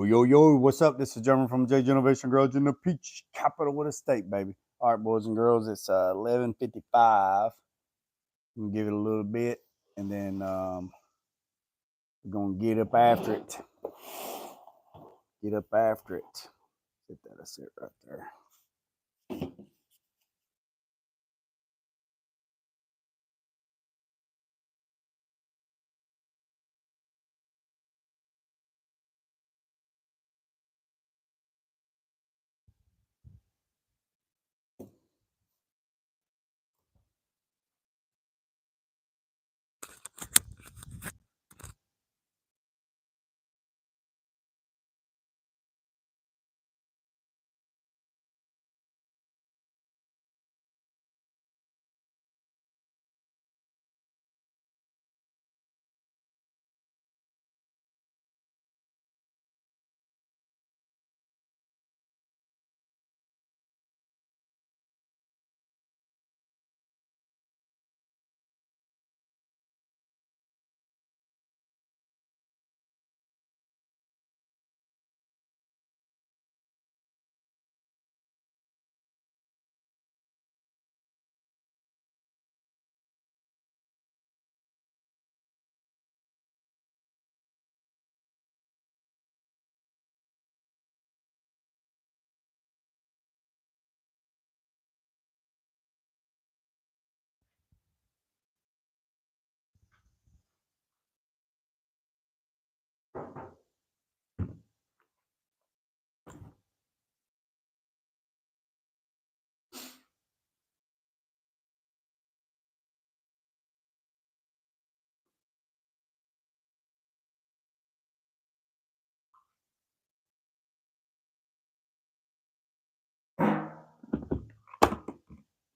Yo, yo, what's up? This is German from Innovation Garage in the Peach capital of the state, baby. All right, boys and girls, it's 11:55. I'm gonna give it a little bit, and then we're gonna get up after it. Get up after it. That's it right there.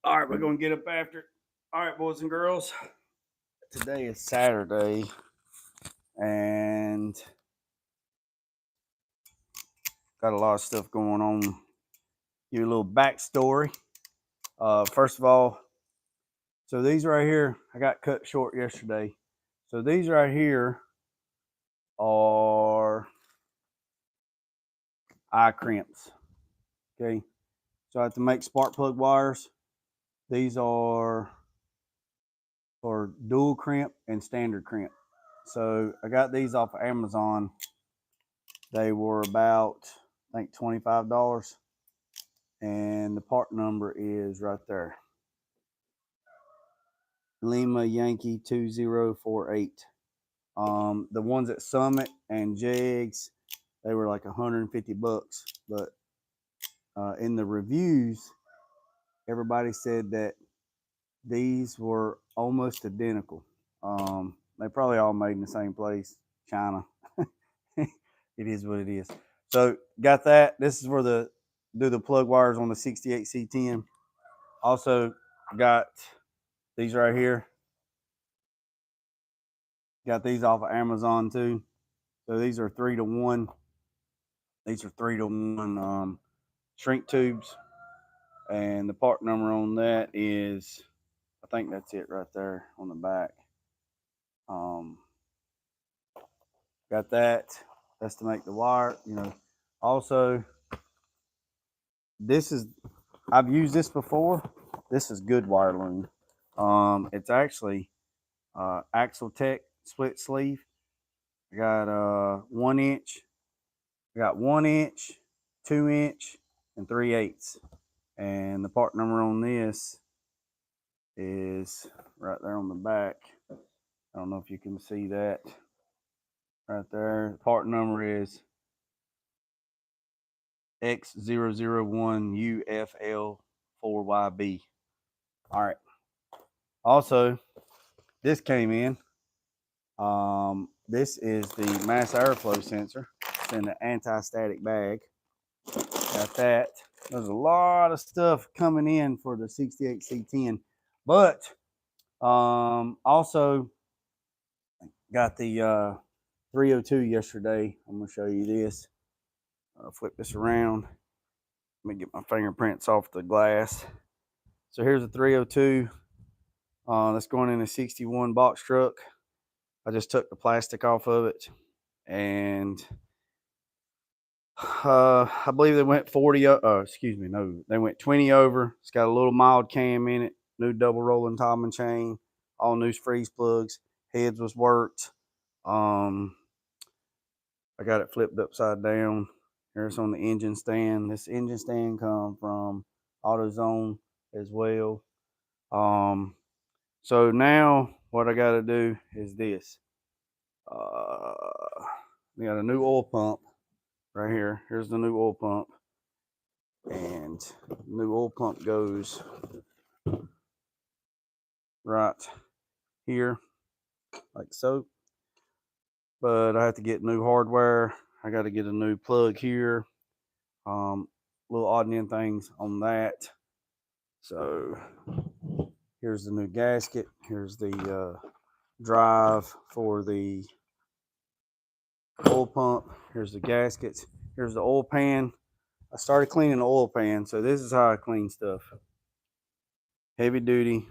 All right, we're gonna get up after it. All right, boys and girls. Today is Saturday, and got a lot of stuff going on. Give you a little backstory. First of all, so these right here, I got cut short yesterday. So these right here are eye crimps. Okay. So I have to make spark plug wires. These are for dual crimp and standard crimp. So I got these off of Amazon. They were about, I think, $25. And the part number is right there. Lima Yankee 2048. The ones at Summit and Jegs, they were like $150. But in the reviews, everybody said that these were almost identical. They probably all made in the same place, China. It is what it is. So got that. This is where do the plug wires on the 68C10. Also got these right here. Got these off of Amazon too. So these are 3-to-1. These are 3-to-1 shrink tubes. And the part number on that is, I think that's it right there on the back. Got that. That's to make the wire, Also, I've used this before. This is good wire loom. It's actually Axle Tech split sleeve. I got 1 inch. I got 1 inch, 2 inch, and 3/8. And the part number on this is right there on the back. I don't know if you can see that right there. The part number is X001UFL4YB. All right. Also, this came in. This is the mass airflow sensor. It's in the anti-static bag. Got that. There's a lot of stuff coming in for the 68C10, but also got the 302 yesterday. I'm gonna show you this. Flip this around. Let me get my fingerprints off the glass. So here's a 302 that's going in a 61 box truck. I just took the plastic off of it, and I believe they went 40. Excuse me, no, they went 20 over. It's got a little mild cam in it. New double rolling Tom and chain. All new freeze plugs. Heads was worked. I got it flipped upside down. Here's on the engine stand. This engine stand come from AutoZone as well. So now what I got to do is this. We got a new oil pump right here. Here's the new oil pump. And the new oil pump goes right here, like so. But I have to get new hardware. I got to get a new plug here. Little odd end things on that. So here's the new gasket. Here's the drive for the oil pump. Here's the gaskets. Here's the oil pan. I started cleaning the oil pan, so this is how I clean stuff. Heavy duty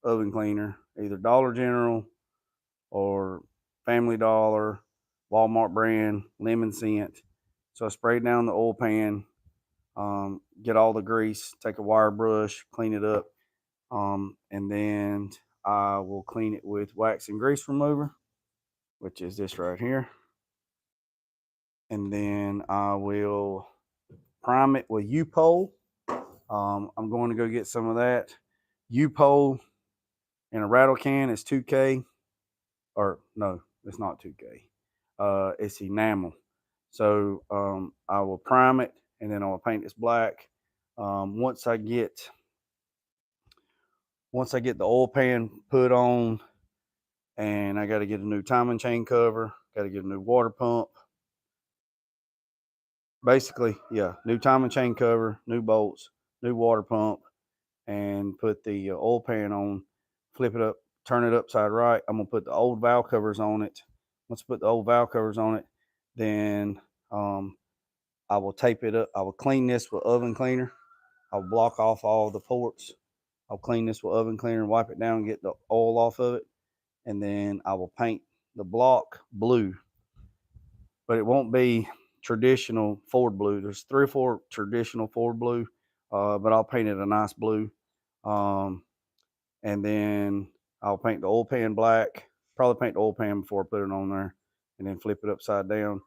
oven cleaner, either Dollar General or Family Dollar, Walmart brand, lemon scent. So I sprayed down the oil pan, get all the grease, take a wire brush, clean it up, and then I will clean it with wax and grease remover, which is this right here. And then I will prime it with U-Pole. I'm going to go get some of that. U-Pole in a rattle can is 2K, or no, it's not 2K. It's enamel. So I will prime it, and then I'll paint this black. Once I get the oil pan put on, and I got to get a new timing chain cover, got to get a new water pump. Basically, yeah, new timing chain cover, new bolts, new water pump, and put the oil pan on, flip it up, turn it upside right. I'm gonna put the old valve covers on it. Once I put the old valve covers on it, then I will tape it up. I will clean this with oven cleaner. I'll block off all the ports. I'll clean this with oven cleaner and wipe it down and get the oil off of it. And then I will paint the block blue. But it won't be traditional Ford blue. There's 3 or 4 traditional Ford blue, but I'll paint it a nice blue. And then I'll paint the oil pan black. Probably paint the oil pan before I put it on there, and then flip it upside down.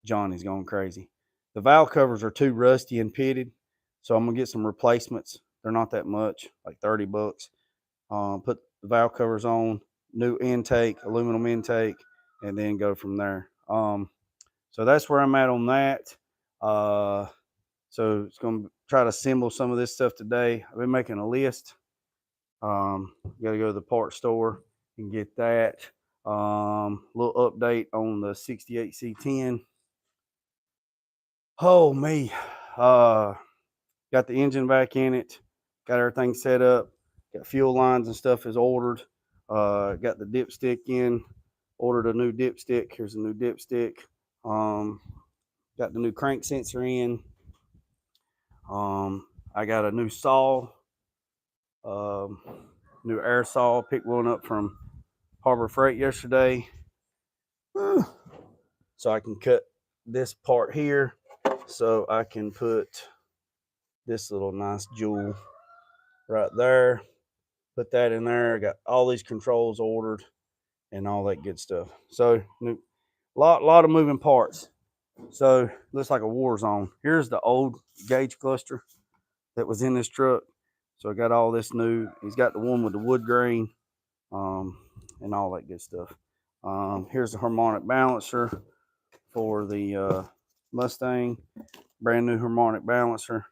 Johnny's going crazy. The valve covers are too rusty and pitted, so I'm gonna get some replacements. They're not that much, like $30. Put the valve covers on, new intake, aluminum intake, and then go from there. So that's where I'm at on that. So it's gonna try to assemble some of this stuff today. I've been making a list. Got to go to the parts store and get that. Little update on the 68C10. Oh me, got the engine back in it, got everything set up, got fuel lines and stuff is ordered. Got the dipstick in, ordered a new dipstick. Here's a new dipstick. Got the new crank sensor in. I got a new saw, new air saw. Picked one up from Harbor Freight yesterday, so I can cut this part here, so I can put this little nice jewel right there. Put that in there. I got all these controls ordered and all that good stuff. So lot of moving parts. So looks like a war zone. Here's the old gauge cluster that was in this truck. So I got all this new. He's got the one with the wood grain, and all that good stuff. Here's the harmonic balancer for the Mustang. Brand new harmonic balancer.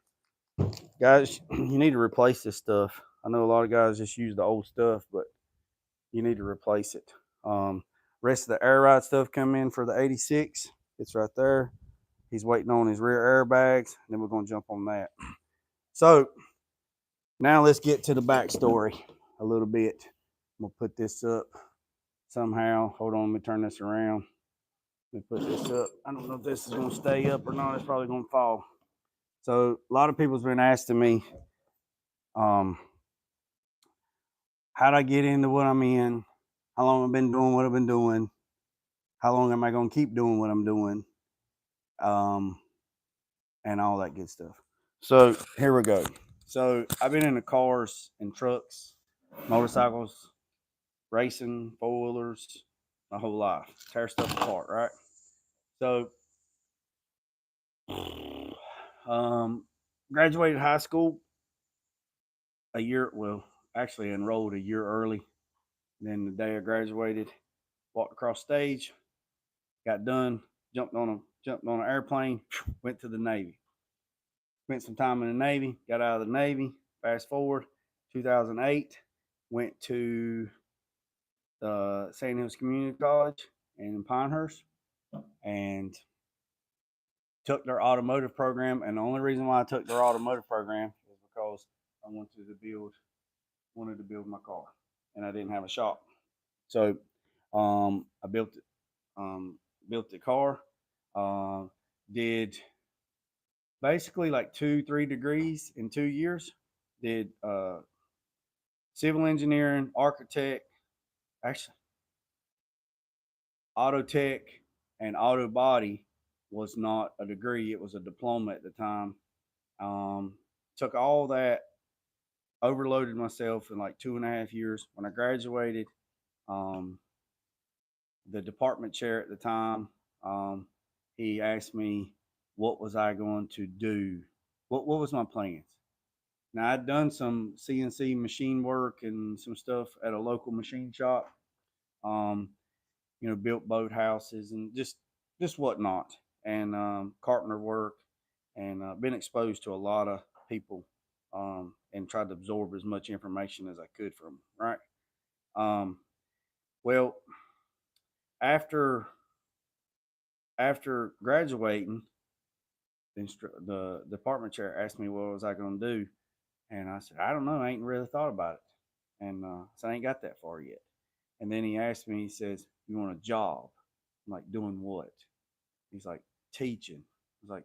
Guys, you need to replace this stuff. I know a lot of guys just use the old stuff, but you need to replace it. Rest of the air ride stuff come in for the 86. It's right there. He's waiting on his rear airbags, and then we're going to jump on that. So now let's get to the backstory a little bit. I'm going to put this up somehow. Hold on, let me turn this around. Let me put this up. I don't know if this is going to stay up or not. It's probably going to fall. So a lot of people's been asking me, how'd I get into what I'm in? How long I've been doing what I've been doing? how long am I going to keep doing what I'm doing, and all that good stuff. So here we go. So I've been in the cars and trucks, motorcycles, racing, four-wheelers, my whole life. Tear stuff apart, right? So, graduated high school a year, well, actually enrolled a year early. Then the day I graduated, walked across stage, got done, jumped on an airplane, went to the Navy. Spent some time in the Navy, got out of the Navy. Fast forward, 2008, went to the Sand Hills Community College in Pinehurst and took their automotive program. And the only reason why I took their automotive program is because I wanted to build my car, and I didn't have a shop. So I built the car, did basically like 2-3 degrees in 2 years. Did civil engineering, architect, actually auto tech, and auto body was not a degree; it was a diploma at the time. Took all that, overloaded myself in like 2.5 years. When I graduated, um, the department chair at the time, he asked me what was I going to do, what was my plans. Now I'd done some CNC machine work and some stuff at a local machine shop. Um, built boathouses and just whatnot, and carpenter work, and been exposed to a lot of people, and tried to absorb as much information as I could from them, right? Um, well, after graduating, the department chair asked me what was I going to do, and I said, I don't know, I ain't really thought about it, and so I ain't got that far yet. And then he asked me, he says, "You want a job?" I'm like, "Doing what?" He's like, "Teaching." I was like,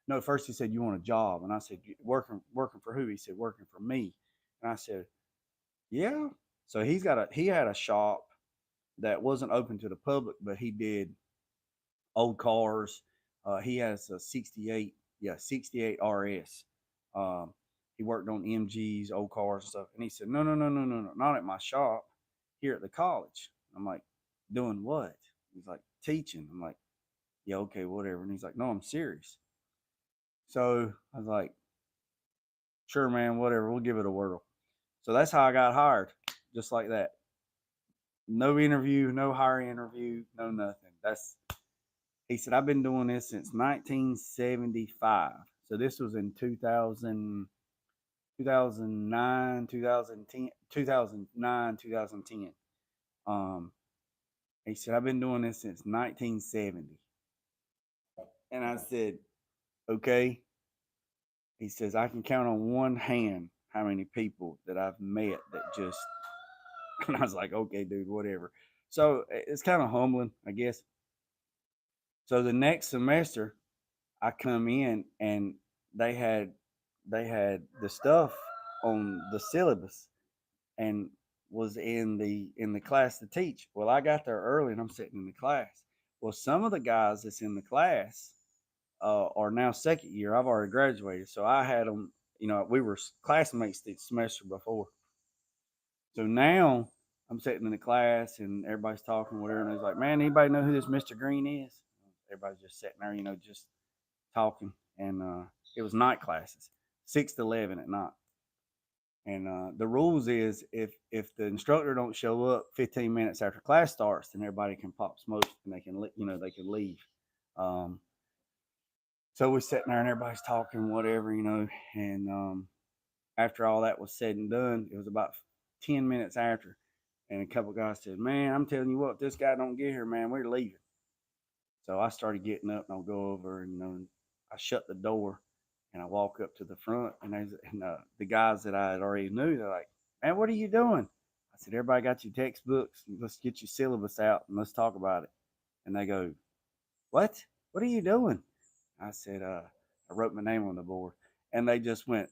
"No." First he said, "You want a job?" And I said, "Working for who?" He said, "Working for me." And I said, "Yeah." So he had a shop that wasn't open to the public, but he did old cars. He has a 68 RS. Um, he worked on MGs, old cars and stuff. And he said, "No, no, no, no, no, no, not at my shop, here at the college." I'm like, "Doing what?" He's like, "Teaching." I'm like, "Yeah, okay, whatever." And he's like, "No, I'm serious." So I was like, "Sure, man, whatever. We'll give it a whirl." So that's how I got hired, just like that. No interview, no hiring interview, no nothing. He said, "I've been doing this since 1975." So this was in 2000, 2009, 2010, 2009, 2010. He said, "I've been doing this since 1970." And I said, "Okay." He says, "I can count on one hand how many people that I've met that just," and I was like, "Okay, dude, whatever." So it's kind of humbling, I guess. So the next semester, I come in and they had the stuff on the syllabus and was in the class to teach. Well, I got there early and I'm sitting in the class. Well, some of the guys that's in the class are now second year. I've already graduated, so I had them. We were classmates the semester before. So now I'm sitting in the class and everybody's talking, whatever, and it's like, "Man, anybody know who this Mr. Green is?" Everybody's just sitting there, just talking. And it was night classes, 6 to 11 at night. And the rules is if the instructor don't show up 15 minutes after class starts, then everybody can pop smoke and they can they can leave. Um, so we're sitting there and everybody's talking, whatever, and after all that was said and done, it was about 10 minutes after, and a couple guys said, "Man, I'm telling you what, if this guy don't get here, man, we're leaving." So I started getting up and I'll go over and I shut the door and I walk up to the front and the guys that I had already knew, they're like, "Man, what are you doing?" I said, "Everybody got your textbooks? Let's get your syllabus out and let's talk about it." And they go, "What? What are you doing?" I said, "I wrote my name on the board." And they just went,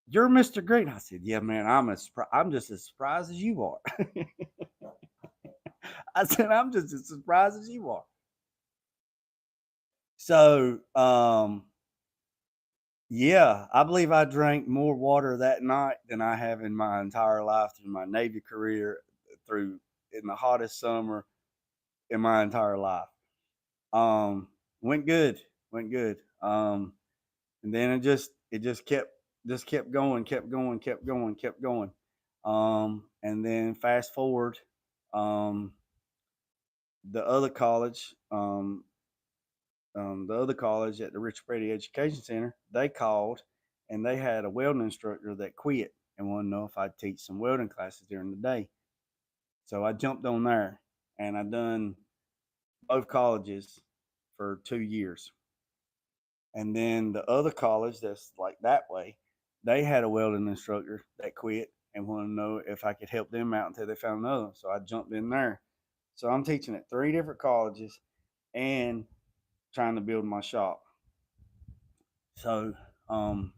"You're Mr. Green." I said, "Yeah, man, I'm just as surprised as you are." I said, I'm just as surprised as you are. So, yeah, I believe I drank more water that night than I have in my entire life through my Navy career, through in the hottest summer in my entire life. Um, went good, went good. And then it just kept going, kept going, kept going, kept going. And then fast forward, um, the other college, the other college at the Richard Petty Education Center, they called and they had a welding instructor that quit and wanted to know if I'd teach some welding classes during the day. So I jumped on there and I done both colleges for 2 years. And then the other college that's like that way, they had a welding instructor that quit and wanted to know if I could help them out until they found another one. So I jumped in there. So I'm teaching at three different colleges and trying to build my shop. So um,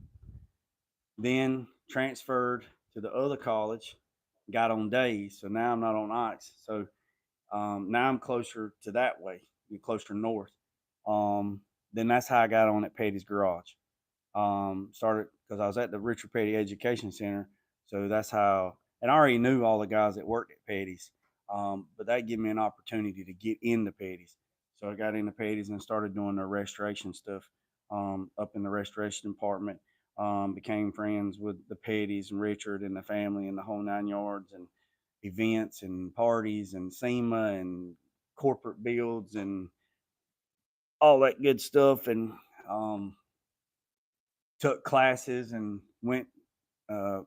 then transferred to the other college, got on days. So now I'm not on nights. So now I'm closer to that way, closer north. Then that's how I got on at Petty's Garage. Started because I was at the Richard Petty Education Center, so that's how. And I already knew all the guys that worked at Petty's, but that gave me an opportunity to get into Petty's. So I got into Petty's and started doing the restoration stuff up in the restoration department. Became friends with the Petty's and Richard and the family and the whole 9 yards, and events and parties and SEMA and corporate builds and all that good stuff. And um, took classes and went, uh,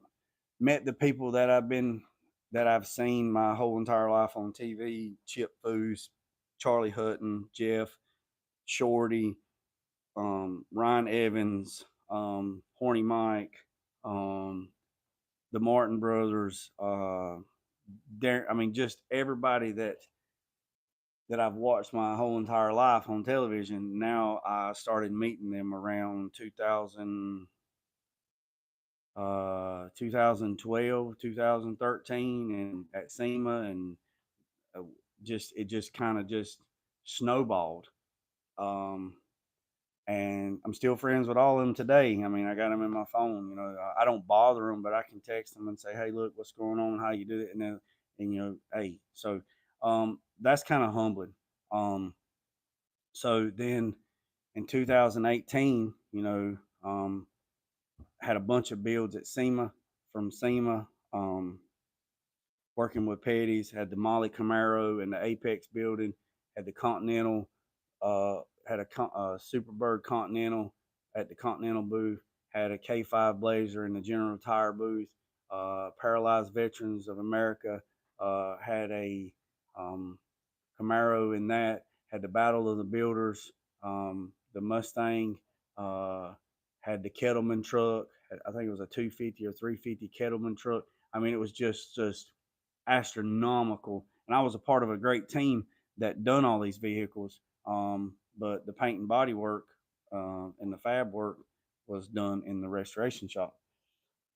met the people that I've seen my whole entire life on TV: Chip Foose, Charlie Hutton, Jeff, Shorty, Ryan Evans, Horny Mike, um, the Martin brothers. I mean, just everybody that I've watched my whole entire life on television. Now I started meeting them around 2012, 2013, and at SEMA, and uh, just it just kind of just snowballed. Um, and I'm still friends with all of them today. I mean, I got them in my phone. I don't bother them, but I can text them and say, "Hey, look, what's going on? How you do it?" And hey, so that's kind of humbling. So then in 2018, had a bunch of builds at SEMA from SEMA. Working with Petty's, had the Molly Camaro in the Apex building, had the Continental, had a Superbird Continental at the Continental booth, had a K5 Blazer in the General Tire booth, Paralyzed Veterans of America, had a Camaro in that, had the Battle of the Builders, the Mustang, uh, had the Kettleman truck. I think it was a 250 or 350 Kettleman truck. I mean, it was just astronomical. And I was a part of a great team that done all these vehicles. But the paint and body work and the fab work was done in the restoration shop.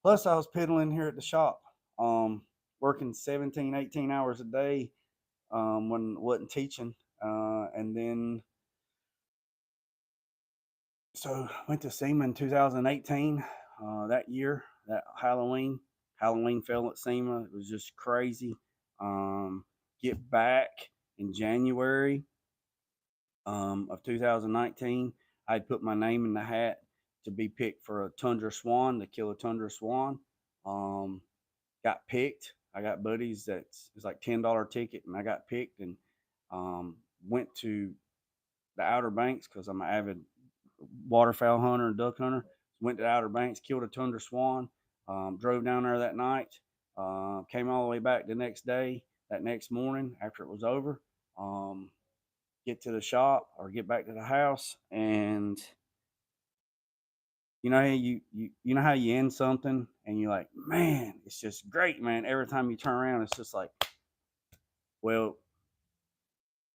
Plus, I was piddling here at the shop, working 17, 18 hours a day when I wasn't teaching. And then, so went to SEMA in 2018. That year, that Halloween fell at SEMA. It was just crazy. Get back in January of 2019. I'd put my name in the hat to be picked for a Tundra Swan, to kill a Tundra Swan. Um, got picked. I got buddies it's like $10 ticket, and I got picked and went to the Outer Banks because I'm an avid waterfowl hunter and duck hunter. Went to Outer Banks, killed a Tundra Swan, drove down there that night, came all the way back the next day, that next morning after it was over. Um, get to the shop or get back to the house, and you know how you end something and you're like, man, it's just great, man. Every time you turn around, it's just like, well,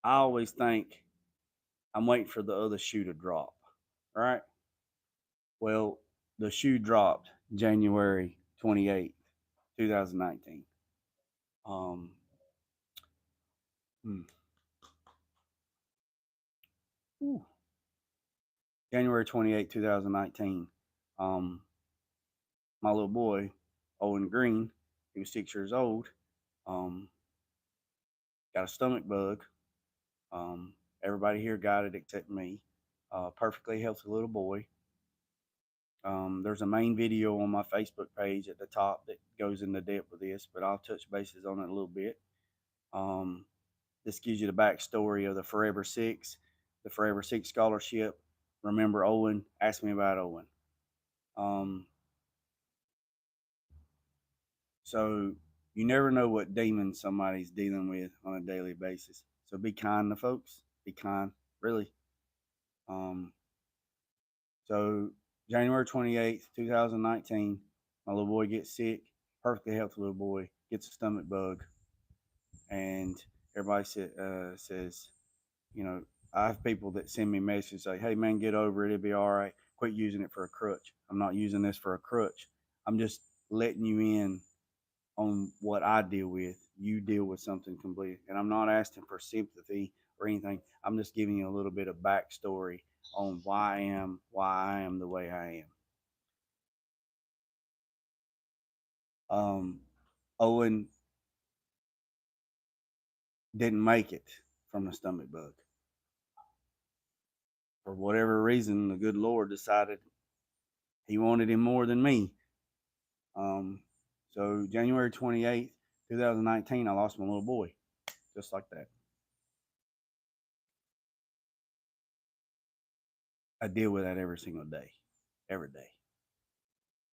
I always think I'm waiting for the other shoe to drop, right? Well, the shoe dropped January 28th, 2019. Um, Hmm. Ooh. January 28, 2019. Um, my little boy, Owen Green, he was 6 years old, um, got a stomach bug. Um, Everybody here got it except me. Perfectly healthy little boy. There's a main video on my Facebook page at the top that goes into depth with this, but I'll touch bases on it a little bit. Um, this gives you the backstory of the Forever Six, the Forever Six scholarship. Remember Owen? Ask me about Owen. Um, so you never know what demon somebody's dealing with on a daily basis. So be kind to folks. Be kind, really. Um, so January 28th, 2019, my little boy gets sick. Perfectly healthy little boy gets a stomach bug, and everybody says, you know, I have people that send me messages say, "Hey man, get over it. It'll be all right. Quit using it for a crutch." I'm not using this for a crutch. I'm just letting you in on what I deal with. You deal with something completely, and I'm not asking for sympathy or anything. I'm just giving you a little bit of backstory on why I am the way I am. Owen didn't make it from the stomach bug for whatever reason. The good Lord decided He wanted him more than me. Um, so January 28th, 2019, I lost my little boy, just like that. I deal with that every single day, every day,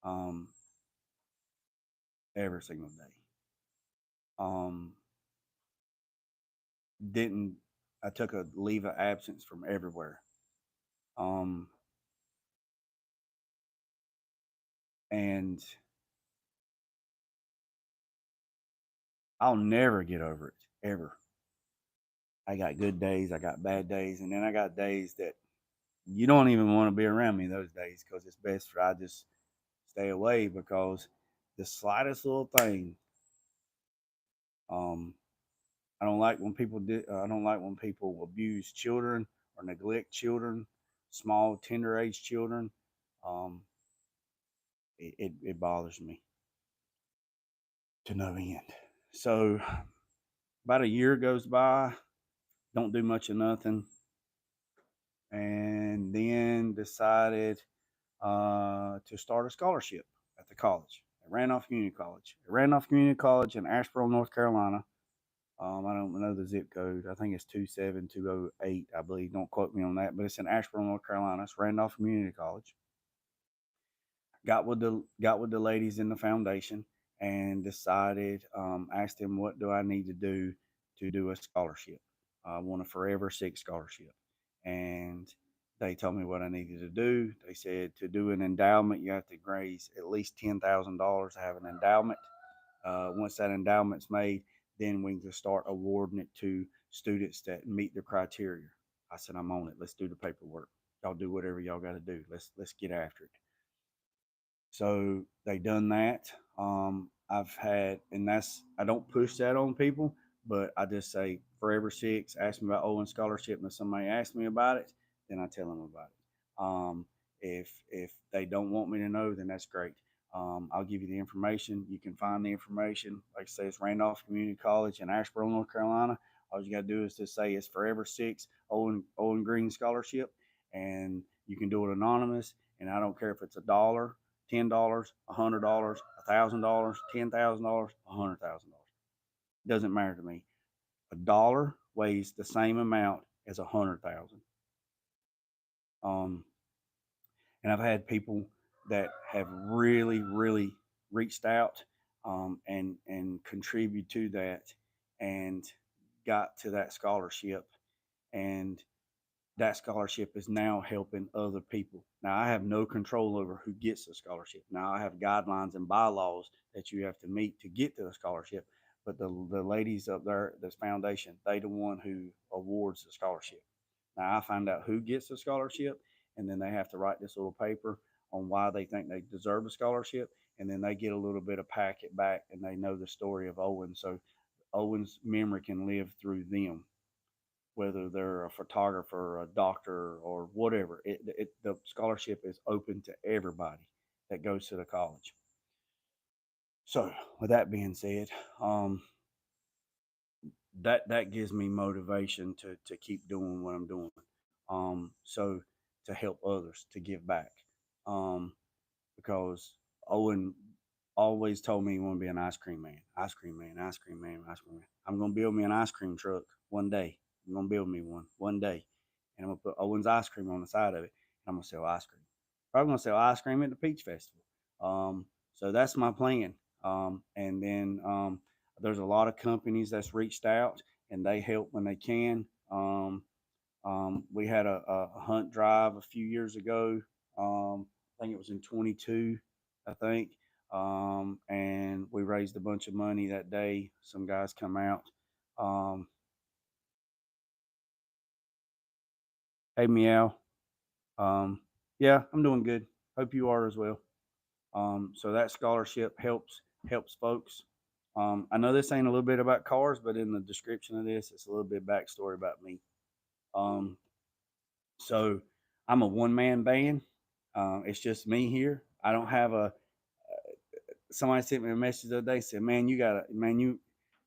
um, every single day. Um, didn't I took a leave of absence from everywhere, um, and I'll never get over it ever. I got good days, I got bad days, and then I got days that you don't even want to be around me those days because it's best for I just stay away because the slightest little thing, um, I don't like when people I don't like when people abuse children or neglect children, small tender age children. Um, it bothers me to no end. So about a year goes by, don't do much of nothing, and then decided to start a scholarship at the college, at Randolph Community College. At Randolph Community College in Asheboro, North Carolina. I don't know the zip code. I think it's 27208, I believe. Don't quote me on that, but it's in Asheboro, North Carolina. It's Randolph Community College. Got with the ladies in the foundation and decided, asked them what do I need to do a scholarship. I want a Forever Six scholarship, and they told me what I needed to do. They said to do an endowment, you have to raise at least $10,000 to have an endowment. Once that endowment's made, then we can start awarding it to students that meet the criteria. I said, I'm on it. Let's do the paperwork. Y'all do whatever y'all got to do. Let's get after it. So they done that. I've had, and that's I don't push that on people, but I just say Forever Six. Ask me about Owen scholarship, and if somebody asks me about it, then I tell them about it. If they don't want me to know, then that's great. I'll give you the information. You can find the information. Like I say, it's Randolph Community College in Asheboro, North Carolina. All you got to do is just say it's Forever Six Owen Green Scholarship, and you can do it anonymous. And I don't care if it's $1, $10, $100, $1,000, $10,000, $100,000. Doesn't matter to me. A dollar weighs the same amount as 100,000. Um, and I've had people that have really reached out, and contribute to that, and got to that scholarship, and that scholarship is now helping other people. Now, I have no control over who gets the scholarship. Now, I have guidelines and bylaws that you have to meet to get to the scholarship. But the ladies up there, this foundation, they the one who awards the scholarship. Now, I find out who gets the scholarship, and then they have to write this little paper on why they think they deserve a scholarship, and then they get a little bit of packet back, and they know the story of Owen. So Owen's memory can live through them, whether they're a photographer, a doctor, or whatever. The scholarship is open to everybody that goes to the college. So, with that being said, that gives me motivation to keep doing what I'm doing. So to help others, to give back, because Owen always told me he wanted to be an ice cream man, ice cream man, ice cream man, ice cream man. I'm gonna build me an ice cream truck one day. I'm gonna build me one day, and I'm gonna put Owen's ice cream on the side of it. And I'm gonna sell ice cream. Probably gonna sell ice cream at the Peach Festival. So that's my plan. And then there's a lot of companies that's reached out and they help when they can. We had a hunt drive a few years ago. I think it was in 22, I think. And we raised a bunch of money that day. Some guys come out. Um, hey, Meow. Yeah, I'm doing good. Hope you are as well. So that scholarship helps folks. I know this ain't a little bit about cars, but in the description of this, it's a little bit backstory about me. Um, so I'm a one man band. It's just me here. I don't have a. Somebody sent me a message the other day. Said, "Man,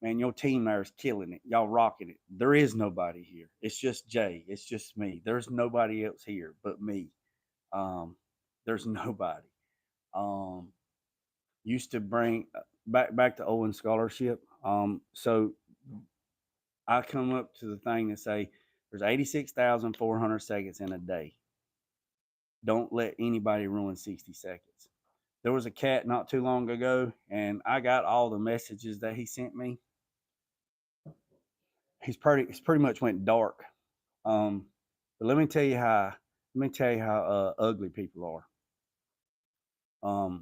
man, your team there is killing it. Y'all rocking it. There is nobody here. It's just Jay. It's just me. There's nobody else here but me. Um, there's nobody. Um, used to bring back to Owen scholarship. So I come up to the thing to say there's 86,400 seconds in a day. Don't let anybody ruin 60 seconds. There was a cat not too long ago, and I got all the messages that he sent me. He's pretty much went dark. But let me tell you how ugly people are.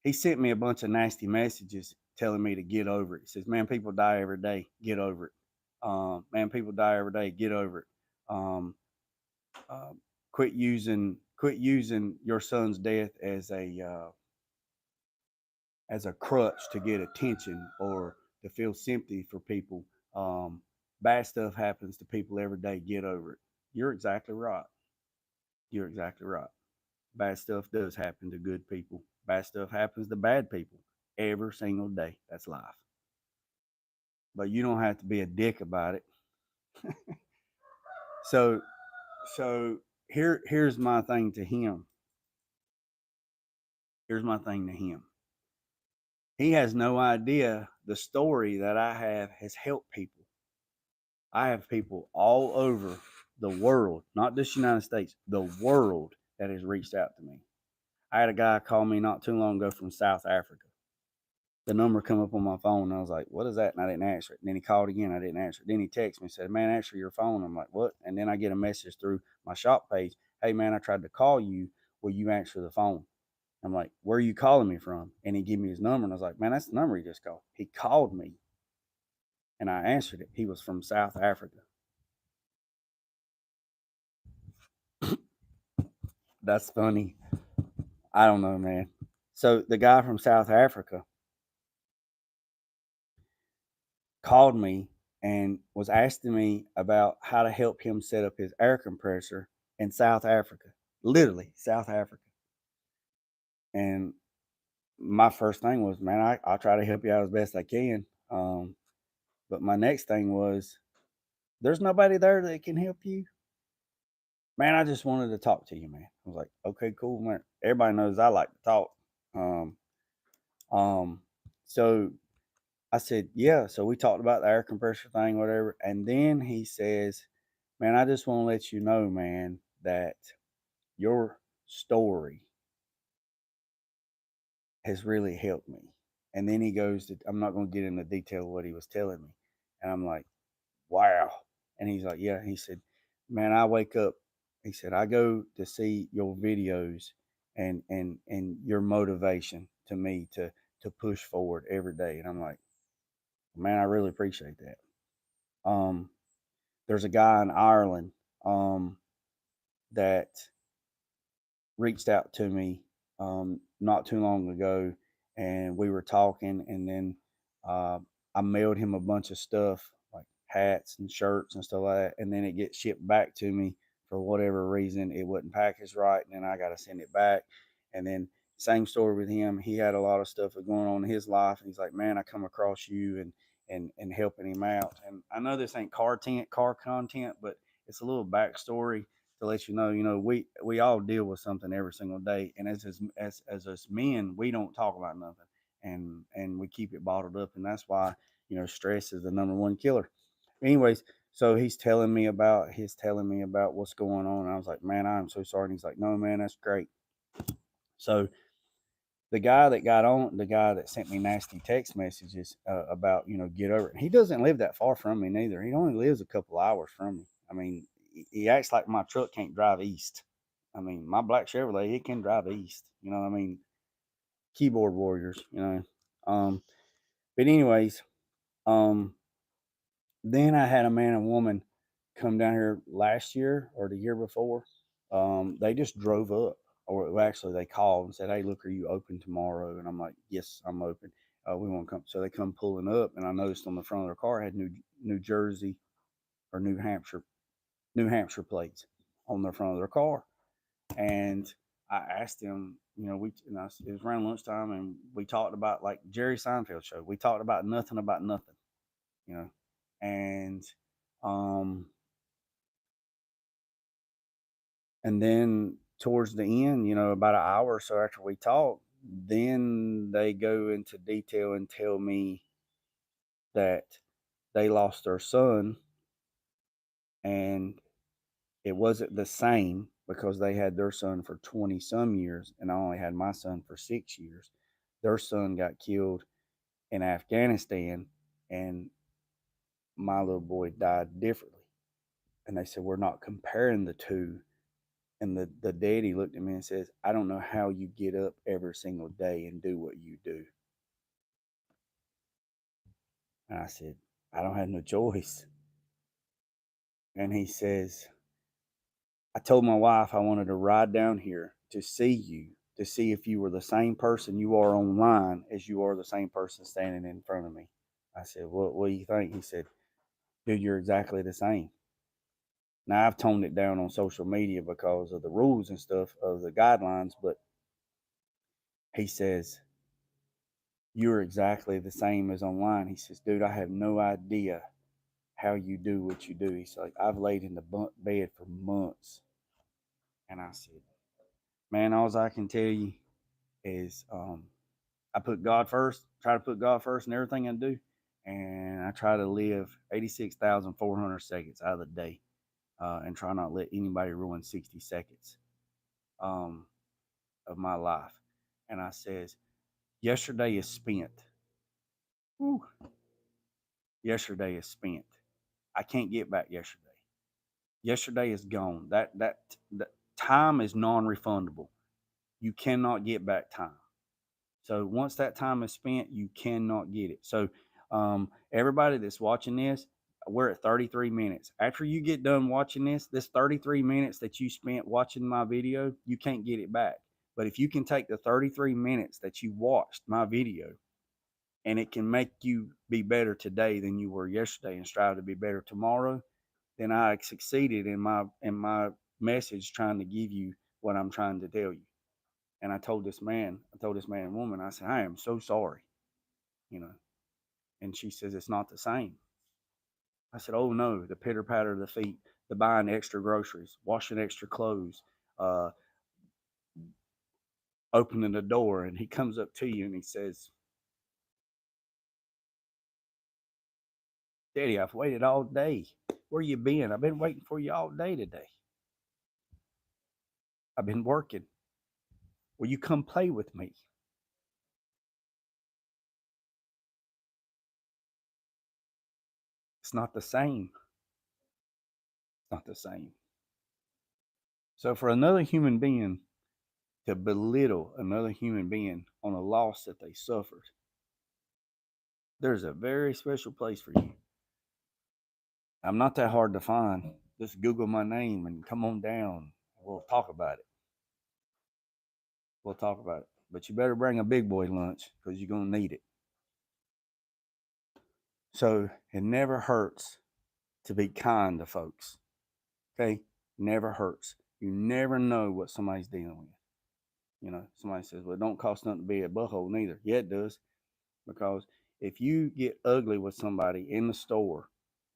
He sent me a bunch of nasty messages telling me to get over it. He says, "Man, people die every day. Get over it. Man, people die every day. Get over it. Um, uh, quit using your son's death as a crutch to get attention or to feel sympathy for people. Bad stuff happens to people every day. Get over it." You're exactly right. You're exactly right. Bad stuff does happen to good people. Bad stuff happens to bad people every single day. That's life. But you don't have to be a dick about it. So here's my thing to him. Here's my thing to him. He has no idea the story that I have has helped people. I have people all over the world, not just United States, the world that has reached out to me. I had a guy call me not too long ago from South Africa. The number come up on my phone, and I was like, "What is that?" And I didn't answer it. And then he called again. I didn't answer it. Then he texted me and said, "Man, answer your phone." I'm like, "What?" And then I get a message through my shop page. "Hey, man, I tried to call you. Will you answer the phone?" I'm like, "Where are you calling me from?" And he gave me his number. And I was like, "Man, that's the number he just called." He called me, and I answered it. He was from South Africa. That's funny. I don't know, man. So the guy from South Africa called me and was asking me about how to help him set up his air compressor in South Africa, literally South Africa. And my first thing was, man, I'll try to help you out as best I can. But my next thing was, there's nobody there that can help you. Man, I just wanted to talk to you, man. I was like, okay, cool, man. Everybody knows I like to talk. Um, um, so I said, yeah. So we talked about the air compressor thing, whatever. And then he says, man, I just want to let you know, man, that your story has really helped me. And then he goes to, I'm not going to get into detail of what he was telling me. And I'm like, wow. And he's like, yeah. He said, man, I wake up. He said, I go to see your videos and your motivation to me to push forward every day. And I'm like, man, I really appreciate that. There's a guy in Ireland that reached out to me not too long ago, and we were talking, and then I mailed him a bunch of stuff like hats and shirts and stuff like that, and then it gets shipped back to me for whatever reason. It wasn't packaged right, and then I got to send it back. And then same story with him. He had a lot of stuff going on in his life, and he's like, "Man, I come across you and helping him out." And I know this ain't car content, but it's a little backstory to let you know. We all deal with something every single day, and as us men, we don't talk about nothing, and we keep it bottled up, and that's why stress is the number one killer. Anyways, so he's telling me about what's going on. And I was like, "Man, I'm so sorry." And he's like, "No, man, that's great." So the guy that sent me nasty text messages about get over it. He doesn't live that far from me neither. He only lives a couple hours from me. I mean, he acts like my truck can't drive east. I mean, my black Chevrolet, it can drive east. You know what I mean? Keyboard warriors. Um, but anyways, um, then I had a man and woman come down here last year or the year before. They just drove up, or well, actually, they called and said, "Hey, look, are you open tomorrow?" And I'm like, "Yes, I'm open. We want to come." So they come pulling up, and I noticed on the front of their car had New Jersey or New Hampshire plates on the front of their car. And I asked them, it was around lunchtime, and we talked about like Jerry Seinfeld show. We talked about nothing, you know, and um, and then towards the end, about an hour or so after we talked, then they go into detail and tell me that they lost their son, and it wasn't the same because they had their son for 20 some years, and I only had my son for 6 years. Their son got killed in Afghanistan, and my little boy died differently. And they said, we're not comparing the two. And the daddy looked at me and says, I don't know how you get up every single day and do what you do. And I said, I don't have no choice. And he says, I told my wife I wanted to ride down here to see you, to see if you were the same person you are online as you are the same person standing in front of me. I said, what do you think? He said, dude, you're exactly the same. Now, I've toned it down on social media because of the rules and stuff of the guidelines, but he says, you're exactly the same as online. He says, dude, I have no idea how you do what you do. He's like, I've laid in the bed for months. And I said, man, all I can tell you is I put God first, try to put God first in everything I do. And I try to live 86,400 seconds out of the day and try not to let anybody ruin 60 seconds um, of my life. And I says, yesterday is spent. Whew. Yesterday is spent. I can't get back yesterday. Yesterday is gone. That time is non-refundable. You cannot get back time. So once that time is spent, you cannot get it. So everybody that's watching this, we're at 33 minutes. After you get done watching this 33 minutes that you spent watching my video, you can't get it back. But if you can take the 33 minutes that you watched my video and it can make you be better today than you were yesterday and strive to be better tomorrow, then I succeeded in my message trying to give you what I'm trying to tell you. And I told this man and woman, I said, I am so sorry, you know. And she says, it's not the same. I said, oh no, the pitter patter of the feet, the buying extra groceries, washing extra clothes, uh, opening the door. And he comes up to you and he says, Daddy, I've waited all day. Where you been? I've been waiting for you all day today. I've been working. Will you come play with me? It's not the same. It's not the same. So for another human being to belittle another human being on a loss that they suffered, there's a very special place for you. I'm not that hard to find. Just Google my name and come on down. We'll talk about it. We'll talk about it. But you better bring a big boy lunch because you're going to need it. So it never hurts to be kind to folks. Okay? Never hurts. You never know what somebody's dealing with. You know, somebody says, well, it don't cost nothing to be a butthole neither. Yeah, it does. Because if you get ugly with somebody in the store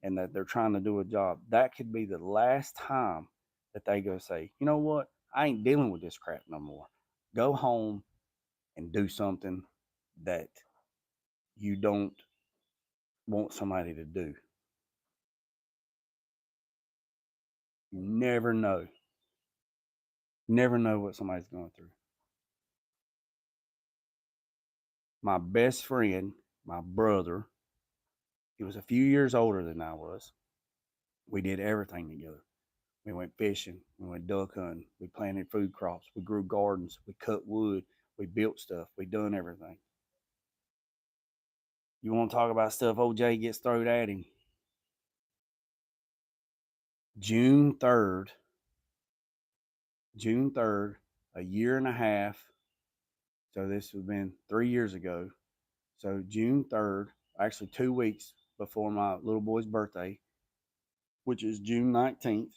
and that they're trying to do a job, that could be the last time that they go say, you know what? I ain't dealing with this crap no more. Go home and do something that you don't want somebody to do. You never know. Never know what somebody's going through. My best friend, my brother, he was a few years older than I was. We did everything together. We went fishing. We went duck hunting. We planted food crops. We grew gardens. We cut wood. We built stuff. We done everything. You want to talk about stuff OJ gets thrown at him? June 3rd, June 3rd, a year and a half. So this has been 3 years ago. So June 3rd, actually 2 weeks before my little boy's birthday, which is June 19th,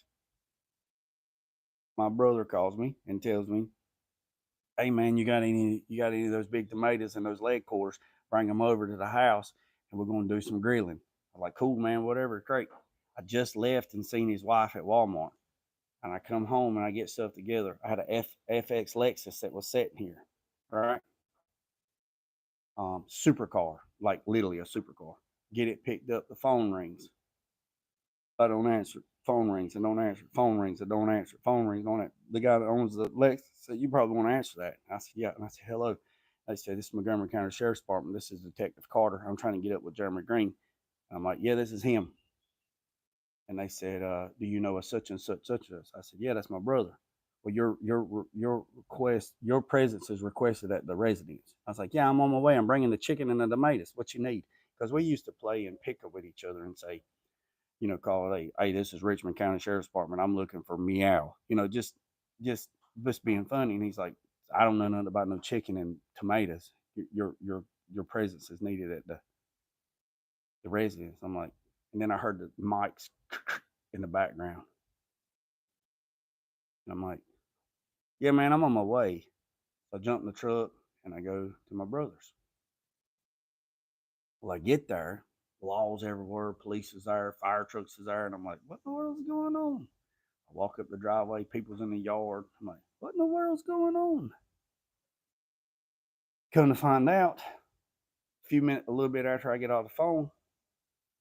my brother calls me and tells me, hey man, you got any of those big tomatoes and those leg quarters? Bring them over to the house and we're going to do some grilling. I'm like, cool, man, whatever, great. I just left and seen his wife at Walmart. And I come home and I get stuff together. I had a FX Lexus that was sitting here, right? Supercar, like literally a supercar. Get it picked up. The phone rings. I don't answer. Phone rings. I don't answer. Phone rings. I don't answer. Phone rings. Don't answer. The guy that owns the Lexus said, "You probably want to answer that." I said, "Yeah." And I said, "Hello." They said, "This is Montgomery County Sheriff's Department. This is Detective Carter. I'm trying to get up with Jeremy Green." And I'm like, "Yeah, this is him." And they said, "Do you know a such and such such as?" I said, "Yeah, that's my brother." Well, your request, your presence is requested at the residence. I was like, "Yeah, I'm on my way. I'm bringing the chicken and the tomatoes. What you need?" Because we used to play and pick up with each other and say, call it, hey, this is Richmond County Sheriff's Department. I'm looking for meow. Just just being funny. And he's like, I don't know nothing about no chicken and tomatoes. Your presence is needed at the residence. I'm like, and then I heard the mics in the background. And I'm like, yeah, man, I'm on my way. So I jump in the truck and I go to my brother's. Well, I get there, laws everywhere, police is there, fire trucks is there, and I'm like, what in the world's going on? I walk up the driveway, people's in the yard. I'm like, what in the world's going on? Come to find out, a little bit after I get off the phone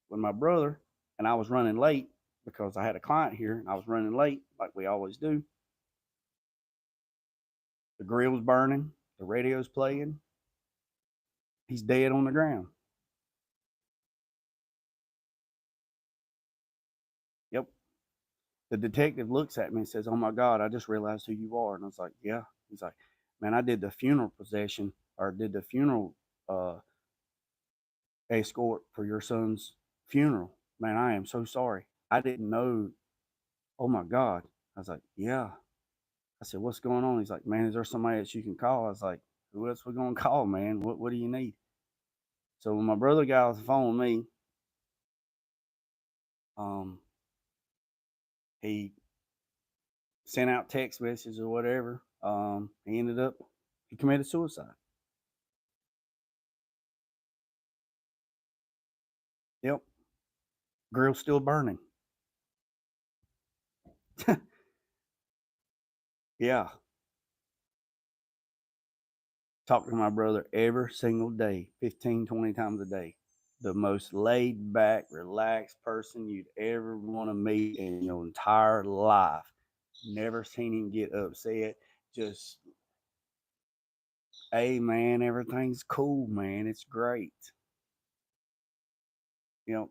with my brother, and I was running late because I had a client here and I was running late like we always do. The grill's burning, the radio's playing. He's dead on the ground. Yep. The detective looks at me and says, "Oh my God, I just realized who you are." And I was like, "Yeah." He's like, "Man, I did the funeral procession or did the funeral uh, escort for your son's funeral. Man, I am so sorry. I didn't know. Oh my God." I was like, "Yeah." I said, "What's going on?" He's like, "Man, is there somebody that you can call?" I was like, "Who else we gonna call, man? What do you need?" So when my brother got off the phone with me, um, he sent out text messages or whatever. He committed suicide. Yep, grill's still burning. Yeah, talk to my brother every single day, 15, 20 times a day. The most laid back, relaxed person you'd ever want to meet in your entire life. Never seen him get upset. Just, hey man, everything's cool, man. It's great. Yep,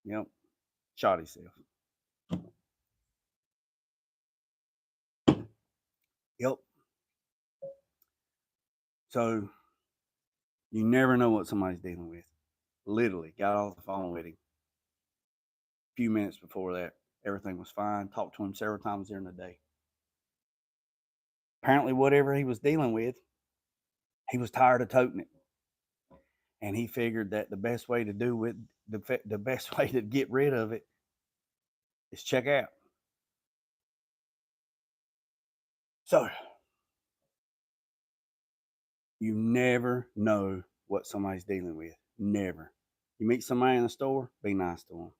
yep. Shot himself. Yep. So you never know what somebody's dealing with. Literally, got off the phone with him a few minutes before that. Everything was fine. Talked to him several times during the day. Apparently, whatever he was dealing with, he was tired of toting it. And he figured that the best way to do with the best way to get rid of it is check out. So you never know what somebody's dealing with. Never. You meet somebody in the store, be nice to them.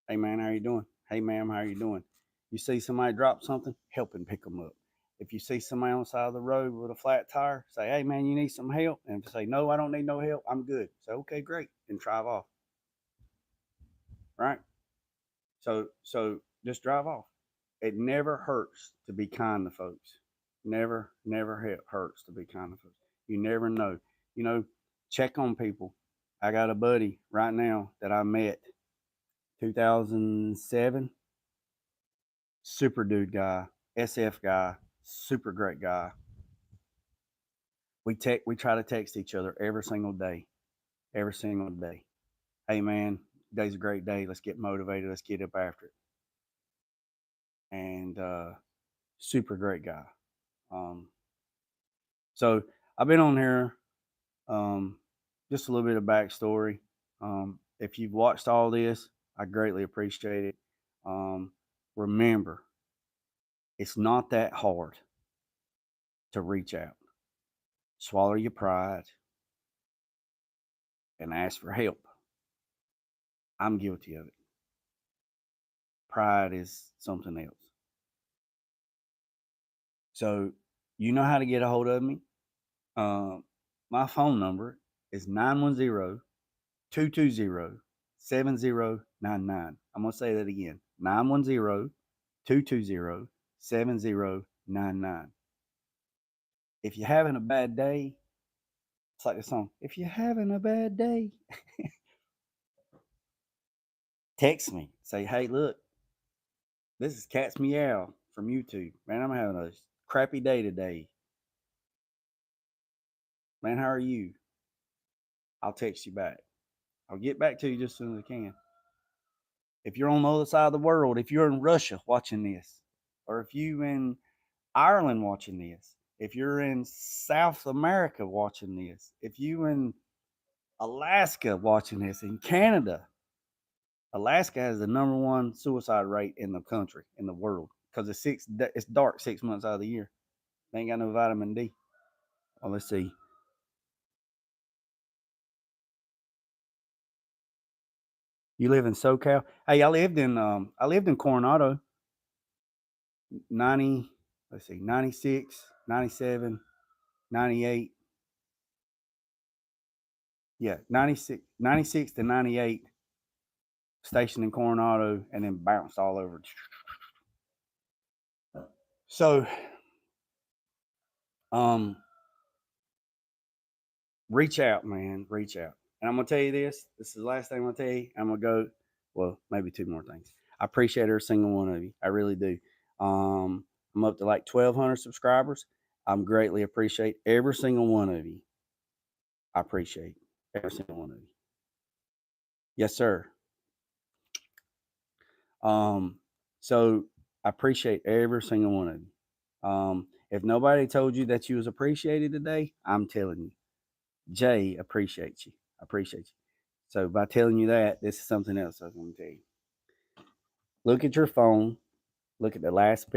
Hey man, how you doing? Hey ma'am, how you doing? You see somebody drop something, help and pick them up. If you see somebody on the side of the road with a flat tire, say, hey man, you need some help? And if you say, no, I don't need no help, I'm good. Say, okay, great, and drive off. Right? So just drive off. It never hurts to be kind to folks. Never hurts to be kind to folks. You never know. You know, check on people. I got a buddy right now that I met 2007. Super dude guy, SF guy, super great guy. We try to text each other every single day. Every single day. Hey man, today's a great day. Let's get motivated. Let's get up after it. And super great guy. Um, so I've been on here. Just a little bit of backstory. If you've watched all this, I greatly appreciate it. Remember, it's not that hard to reach out. Swallow your pride and ask for help. I'm guilty of it. Pride is something else. So, you know how to get a hold of me. My phone number is 910 220 7099. I'm going to say that again 910 220 7099. If you're having a bad day, it's like the song. If you're having a bad day, text me. Say, hey, look, this is Cat's Meow from YouTube. Man, I'm having a crappy day today. Man, how are you? I'll text you back. I'll get back to you just as soon as I can. If you're on the other side of the world, if you're in Russia watching this, or if you're in Ireland watching this, if you're in South America watching this, if you're in Alaska watching this, in Canada, Alaska has the number one suicide rate in the country, in the world, because it's dark 6 months out of the year. They ain't got no vitamin D. Well, let's see. You live in SoCal? Hey, I lived in Coronado, 90, let's see, 96, 97, 98. Yeah, 96 to 98, stationed in Coronado, and then bounced all over. So, um, reach out, man, reach out. And I'm gonna tell you this. This is the last thing I'm gonna tell you. I'm gonna go. Well, maybe two more things. I appreciate every single one of you. I really do. I'm up to like 1,200 subscribers. I'm greatly appreciate every single one of you. I appreciate every single one of you. Yes, sir. Um, so I appreciate every single one of you. If nobody told you that you was appreciated today, I'm telling you, Jay appreciates you. I appreciate you. So by telling you that, this is something else I was going to tell you. Look at your phone. Look at the last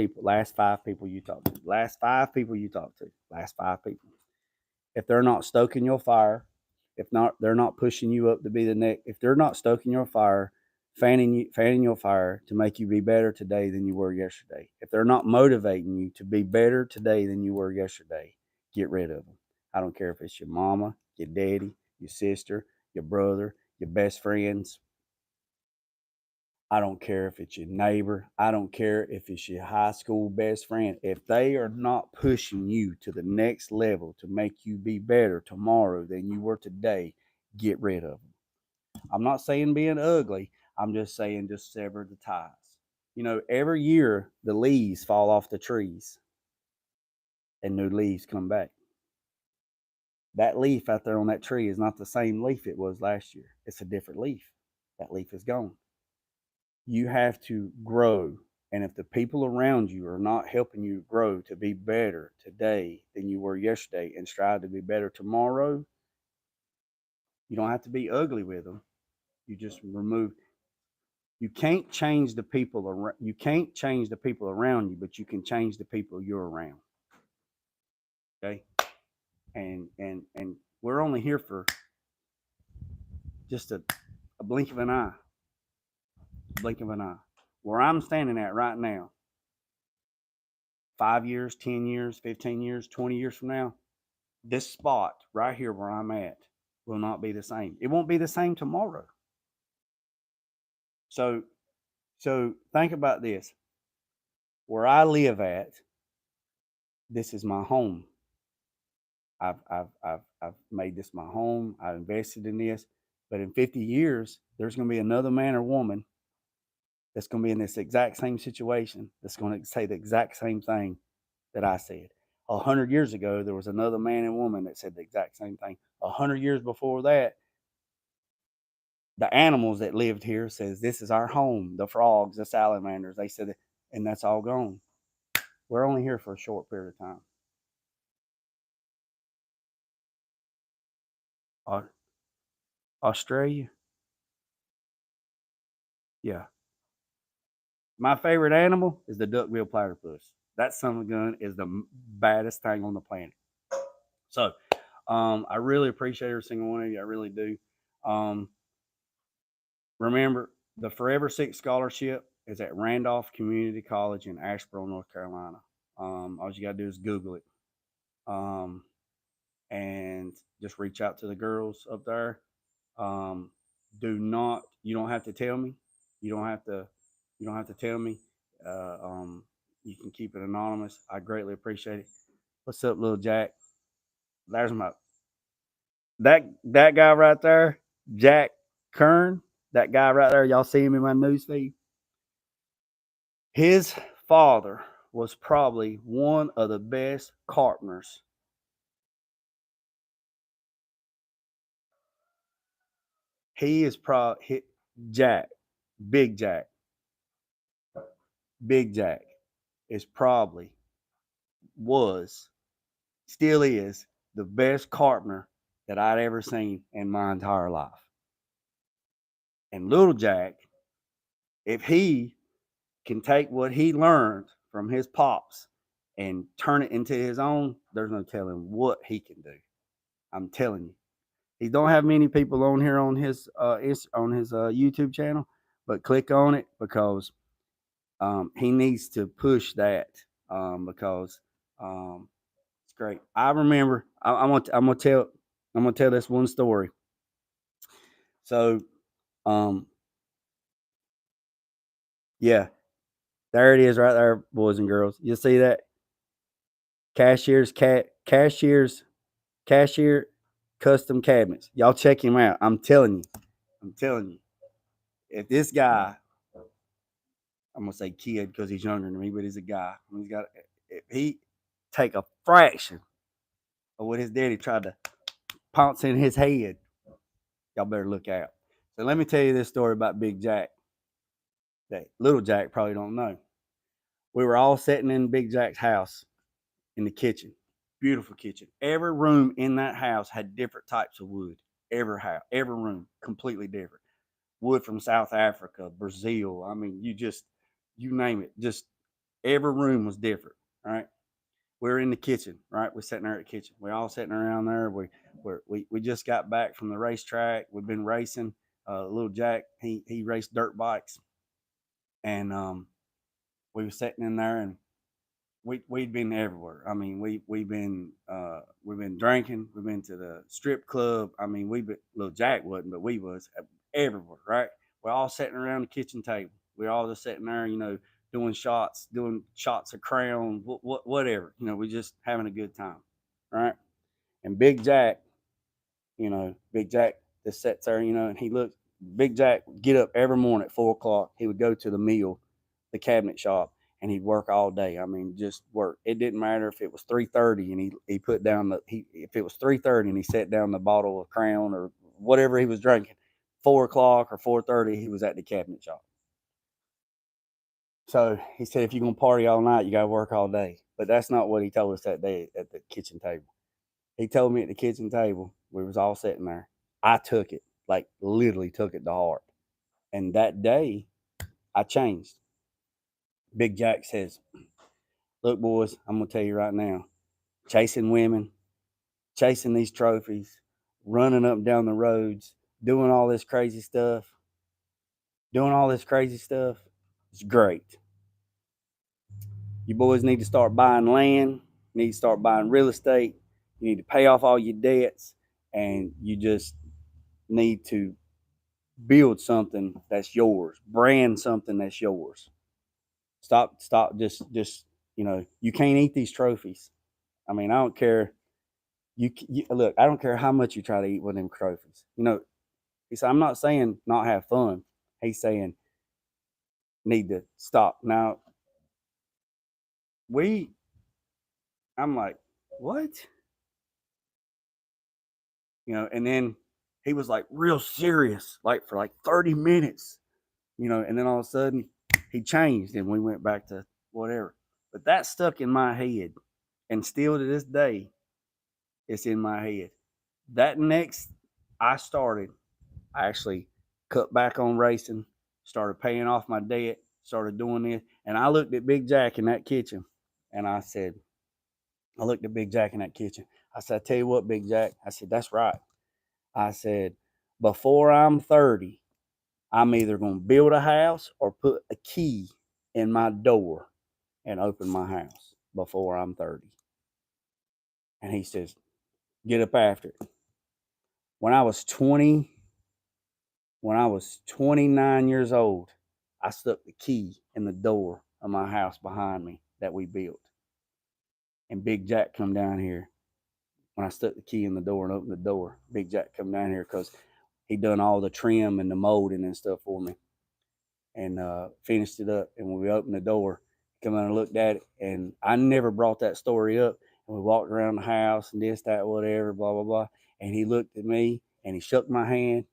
5 people you talked to. Last 5 people you talked to. Last 5 people. If they're not stoking your fire, if not, they're not pushing you up to be the next. If they're not stoking your fire, fanning your fire to make you be better today than you were yesterday. If they're not motivating you to be better today than you were yesterday, get rid of them. I don't care if it's your mama, your daddy, your sister, your brother, your best friends. I don't care if it's your neighbor. I don't care if it's your high school best friend. If they are not pushing you to the next level to make you be better tomorrow than you were today, get rid of them. I'm not saying being ugly. I'm just saying just sever the ties. You know, every year the leaves fall off the trees and new leaves come back. That leaf out there on that tree is not the same leaf it was last year. It's a different leaf. That leaf is gone. You have to grow. And if the people around you are not helping you grow to be better today than you were yesterday and strive to be better tomorrow, You don't have to be ugly with them. You just remove. You can't change the people around. You can't change the people around you, but you can change the people you're around. Okay, and we're only here for just a blink of an eye, blink of an eye. Where I'm standing at right now, 5 years, 10 years, 15 years, 20 years from now, this spot right here where I'm at will not be the same. It won't be the same tomorrow. So think about this. Where I live at, this is my home. I've made this my home. I've invested in this. But in 50 years, there's going to be another man or woman that's going to be in this exact same situation that's going to say the exact same thing that I said. 100 years ago, there was another man and woman that said the exact same thing. 100 years before that, the animals that lived here says this is our home. The frogs, the salamanders, they said, and that's all gone. We're only here for a short period of time. Australia, yeah. My favorite animal is the duck-billed platypus. That son of a gun is the baddest thing on the planet. So, I really appreciate every single one of you. I really do. Um, remember, the Forever Six Scholarship is at Randolph Community College in Asheboro, North Carolina. All you got to do is Google it. And just reach out to the girls up there. You don't have to tell me. You don't have to tell me. Uh, um, you can keep it anonymous. I greatly appreciate it. What's up, little Jack? There's my that guy right there, Jack Kern. That guy right there. Y'all see him in my news feed. His father was probably one of the best carpenters. He is probably Jack, Big Jack, Big Jack is probably was still is the best carpenter that I'd ever seen in my entire life. And little Jack, if he can take what he learned from his pops and turn it into his own, there's no telling what he can do. I'm telling you. He don't have many people on here on his YouTube channel, but click on it because he needs to push that because it's great. I remember I'm gonna tell this one story. So yeah, there it is right there, boys and girls. You see that? Cashier custom cabinets. Y'all check him out. I'm telling you. I'm telling you. If this guy, I'm gonna say kid because he's younger than me, but he's a guy. He's got if he take a fraction of what his daddy tried to pounce in his head, y'all better look out. So let me tell you this story about Big Jack that little Jack probably don't know. We were all sitting in Big Jack's house in the kitchen. Beautiful kitchen. Every room in that house had different types of wood. Every house, every room, completely different. Wood from South Africa, Brazil. I mean, you name it. Just every room was different. Right. We're in the kitchen. Right. We're sitting there at the kitchen. We're all sitting around there. We just got back from the racetrack. We've been racing. Little Jack, he raced dirt bikes, and we were sitting in there and we'd been everywhere. I mean, we've been drinking. We've been to the strip club. I mean, little Jack wasn't, but we was everywhere. Right? We're all sitting around the kitchen table. We're all just sitting there, doing shots of Crown, whatever. We just having a good time, right? And Big Jack just sits there, and he looks. Big Jack would get up every morning at 4 o'clock. He would go to the mill, the cabinet shop, and he'd work all day. I mean, just work. It didn't matter if it was 3:30 and he put down if it was 3:30 and he set down the bottle of Crown or whatever he was drinking. 4 o'clock or 4:30, he was at the cabinet shop. So he said, if you're gonna party all night, you gotta work all day. But that's not what he told us that day at the kitchen table. He told me at the kitchen table, we was all sitting there. I took it, like literally took it to heart. And that day, I changed. Big Jack says, look, boys, I'm going to tell you right now, chasing women, chasing these trophies, running up and down the roads, doing all this crazy stuff, it's great. You boys need to start buying land, you need to start buying real estate, you need to pay off all your debts, and you just need to build something that's yours, brand something that's yours. Stop, just you can't eat these trophies. I mean, I don't care. You look, I don't care how much you try to eat one of them trophies. He said, I'm not saying not have fun. He's saying need to stop. Now, I'm like, what? And then he was like real serious, like for like 30 minutes, and then all of a sudden he changed and we went back to whatever. But that stuck in my head. And still to this day, it's in my head. That next I started, I actually cut back on racing, started paying off my debt, started doing this. And I looked at Big Jack in that kitchen and I said, I said, I tell you what, Big Jack, I said, that's right. I said, before I'm 30, I'm either going to build a house or put a key in my door and open my house before I'm 30. And he says, get up after it. When I was 29 years old, I stuck the key in the door of my house behind me that we built. And Big Jack come down here. When I stuck the key in the door and opened the door, Big Jack come down here because he done all the trim and the molding and stuff for me. And finished it up. And when we opened the door, he come out and looked at it. And I never brought that story up. And we walked around the house and this, that, whatever, blah, blah, blah. And he looked at me and he shook my hand.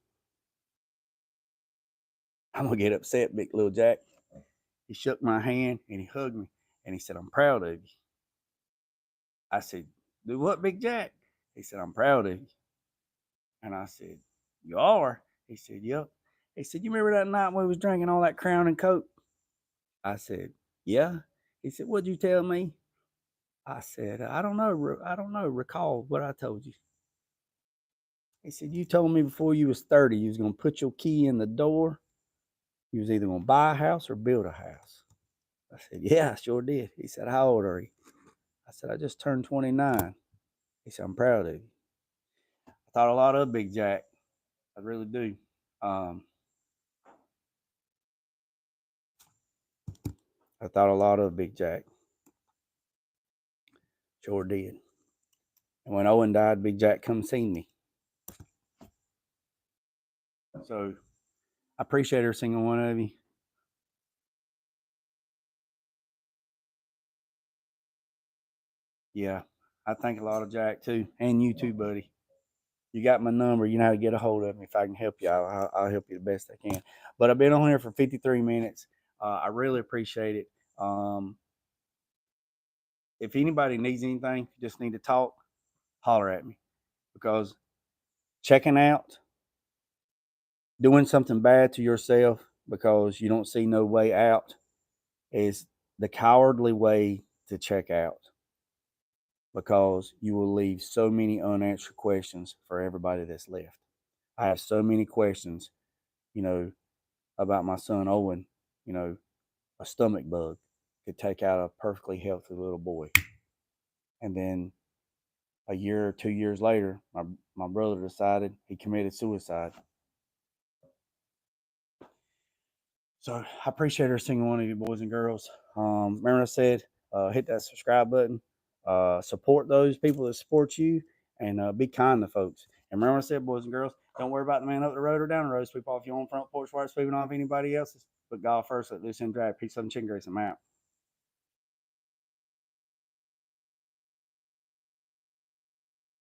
I'm going to get upset, big little Jack. He shook my hand and he hugged me. And he said, I'm proud of you. I said, do what, Big Jack? He said, I'm proud of you. And I said, you are? He said, yep. He said, you remember that night when we was drinking all that Crown and Coke? I said, yeah. He said, what'd you tell me? I said, I don't know. Recall what I told you. He said, you told me before you was 30, you was going to put your key in the door. You was either going to buy a house or build a house. I said, yeah, I sure did. He said, how old are you? I said, I just turned 29. He said, I'm proud of you. I thought a lot of Big Jack. I really do. I thought a lot of Big Jack. Sure did. And when Owen died, Big Jack come see me. So I appreciate every single one of you. Yeah, I think a lot of Jack too, and you too, buddy. You got my number. You know how to get a hold of me. If I can help you, I'll help you the best I can. But I've been on here for 53 minutes. I really appreciate it. If anybody needs anything, just need to talk, holler at me. Because checking out, doing something bad to yourself because you don't see no way out is the cowardly way to check out, because you will leave so many unanswered questions for everybody that's left. I have so many questions, you know, about my son Owen. A stomach bug could take out a perfectly healthy little boy. And then a year or 2 years later, my brother decided he committed suicide. So I appreciate every single one of you boys and girls. Remember I said, hit that subscribe button, support those people that support you, and be kind to folks. And remember I said, boys and girls, don't worry about the man up the road or down the road. Sweep off your own front porch while it's sweeping off anybody else's. But God first, let loose and drag. Peace, love, and chicken grace. I'm out.